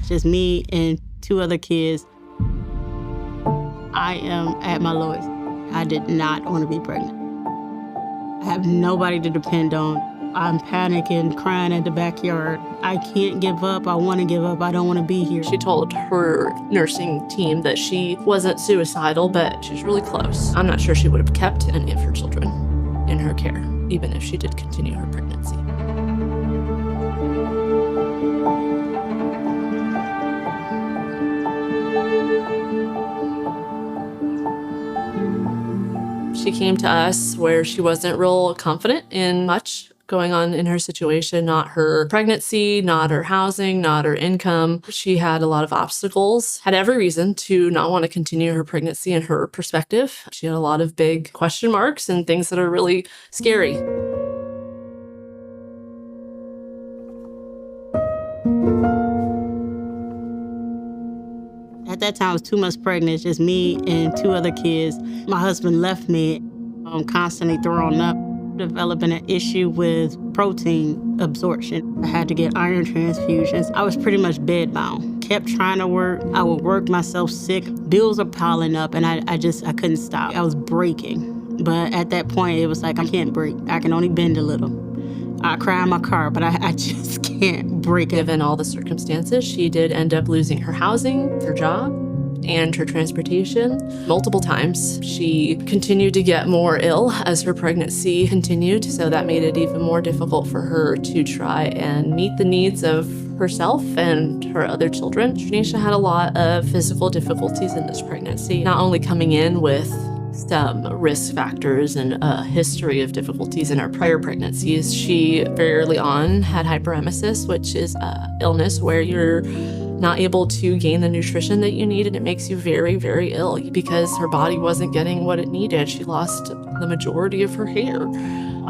just me and 2 other kids. I am at my lowest. I did not want to be pregnant. I have nobody to depend on. I'm panicking, crying at the backyard. I can't give up. I want to give up. I don't want to be here. She told her nursing team that she wasn't suicidal, but she was really close. I'm not sure she would have kept any of her children in her care, even if she did continue her pregnancy. She came to us where she wasn't real confident in much going on in her situation, not her pregnancy, not her housing, not her income. She had a lot of obstacles, had every reason to not want to continue her pregnancy in her perspective. She had a lot of big question marks and things that are really scary. At that time, I was 2 months pregnant, just me and 2 other kids. My husband left me. I'm constantly throwing up, developing an issue with protein absorption. I had to get iron transfusions. I was pretty much bedbound. Kept trying to work. I would work myself sick. Bills are piling up, and I couldn't stop. I was breaking. But at that point, it was like, I can't break. I can only bend a little. I cry in my car, but I just can't break it. Given all the circumstances, she did end up losing her housing, her job, and her transportation multiple times. She continued to get more ill as her pregnancy continued, so that made it even more difficult for her to try and meet the needs of herself and her other children. Trinesha had a lot of physical difficulties in this pregnancy, not only coming in with some risk factors and a history of difficulties in her prior pregnancies. She very early on had hyperemesis, which is an illness where you're not able to gain the nutrition that you need, and it makes you very, very ill because her body wasn't getting what it needed. She lost the majority of her hair.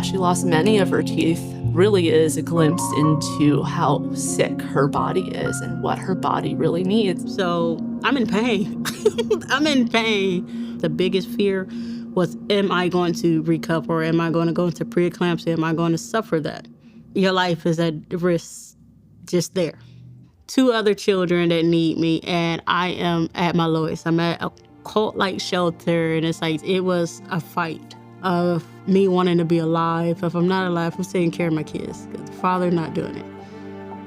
She lost many of her teeth. Really is a glimpse into how sick her body is and what her body really needs. So I'm in pain. I'm in pain. The biggest fear was, am I going to recover? Am I going to go into preeclampsia? Am I going to suffer that? Your life is at risk just there. 2 other children that need me, and I am at my lowest. I'm at a cult-like shelter, and it's like, it was a fight of me wanting to be alive. If I'm not alive, I'm taking care of my kids. The father not doing it.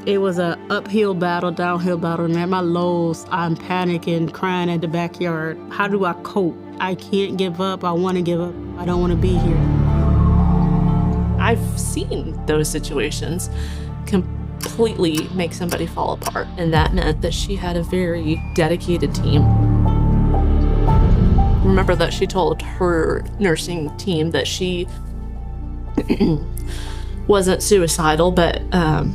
It was an uphill battle, downhill battle, and at my lows, I'm panicking, crying at the backyard. How do I cope? I can't give up. I want to give up. I don't want to be here. I've seen those situations completely make somebody fall apart, and that meant that she had a very dedicated team. Remember that she told her nursing team that she wasn't suicidal, but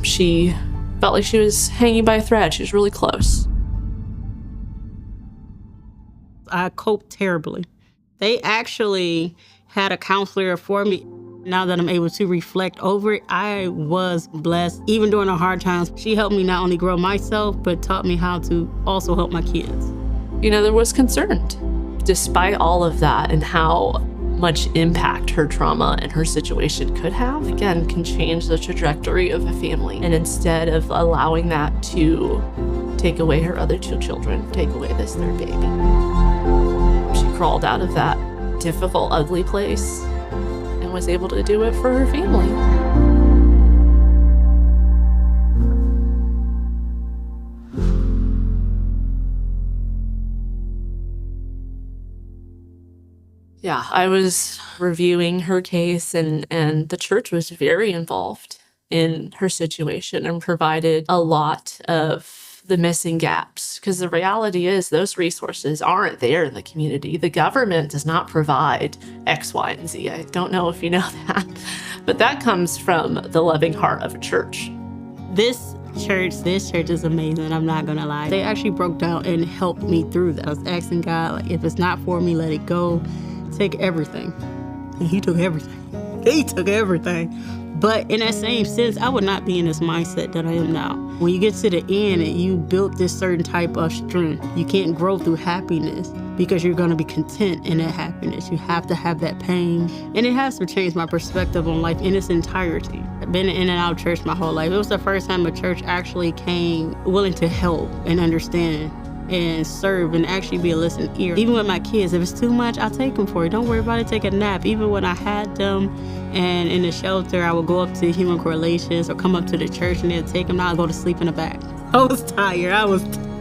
she felt like she was hanging by a thread. She was really close. I coped terribly. They actually had a counselor for me. Now that I'm able to reflect over it, I was blessed. Even during the hard times, she helped me not only grow myself, but taught me how to also help my kids. You know, there was concern. Despite all of that and how much impact her trauma and her situation could have, again, can change the trajectory of a family. And instead of allowing that to take away her other 2 children, take away this 3rd baby, she crawled out of that difficult, ugly place and was able to do it for her family. Yeah, I was reviewing her case, and the church was very involved in her situation and provided a lot of the missing gaps. Because the reality is those resources aren't there in the community. The government does not provide X, Y, and Z. I don't know if you know that, but that comes from the loving heart of a church. This church is amazing. I'm not gonna lie. They actually broke down and helped me through that. I was asking God, like, if it's not for me, let it go. Take everything. And he took everything. They took everything. But in that same sense, I would not be in this mindset that I am now. When you get to the end and you built this certain type of strength, you can't grow through happiness because you're going to be content in that happiness. You have to have that pain. And it has to change my perspective on life in its entirety. I've been in and out of church my whole life. It was the first time a church actually came willing to help and understand and serve and actually be a listening ear. Even with my kids, if it's too much, I'll take them for it. Don't worry about it, take a nap. Even when I had them and in the shelter, I would go up to Human Correlations or come up to the church and they'd take them. Now I'll go to sleep in the back. I was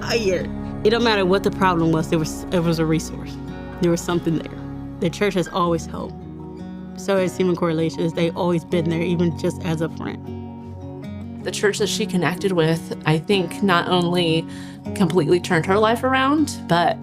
tired. It don't matter what the problem was, it was a resource. There was something there. The church has always helped. So as Human Correlations, they've always been there, even just as a friend. The church that she connected with, I think, not only completely turned her life around, but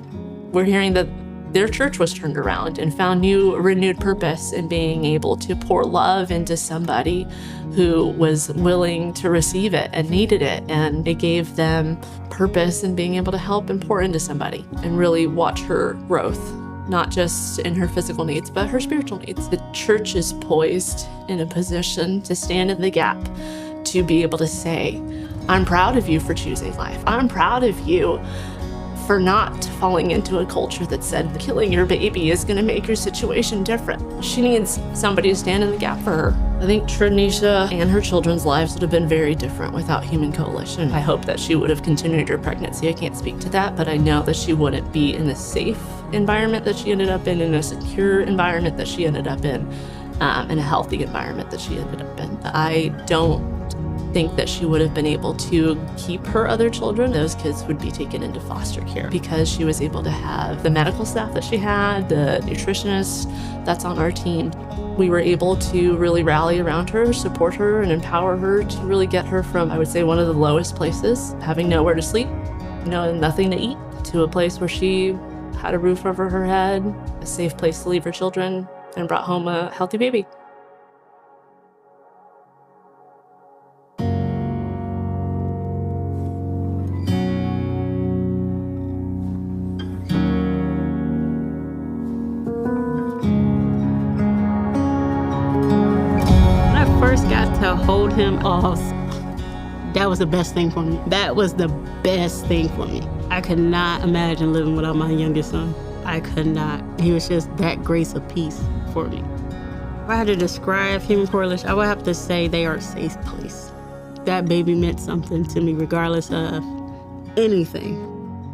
we're hearing that their church was turned around and found new, renewed purpose in being able to pour love into somebody who was willing to receive it and needed it. And it gave them purpose in being able to help and pour into somebody and really watch her growth, not just in her physical needs, but her spiritual needs. The church is poised in a position to stand in the gap, to be able to say, I'm proud of you for choosing life. I'm proud of you for not falling into a culture that said killing your baby is going to make your situation different. She needs somebody to stand in the gap for her. I think Trinesha and her children's lives would have been very different without Human Coalition. I hope that she would have continued her pregnancy. I can't speak to that, but I know that she wouldn't be in the safe environment that she ended up in a secure environment that she ended up in a healthy environment that she ended up in. I don't think that she would have been able to keep her other children. Those kids would be taken into foster care because she was able to have the medical staff that she had, the nutritionist that's on our team. We were able to really rally around her, support her, and empower her to really get her from, I would say, one of the lowest places, having nowhere to sleep, nothing to eat, to a place where she had a roof over her head, a safe place to leave her children, and brought home a healthy baby. Got to hold him off. That was the best thing for me. That was the best thing for me. I could not imagine living without my youngest son. I could not. He was just that grace of peace for me. If I had to describe Human Correlation, I would have to say they are a safe place. That baby meant something to me regardless of anything.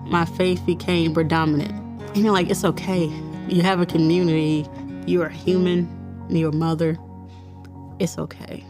My faith became predominant. And you're like, it's okay. You have a community. You are human. You're a mother. It's okay.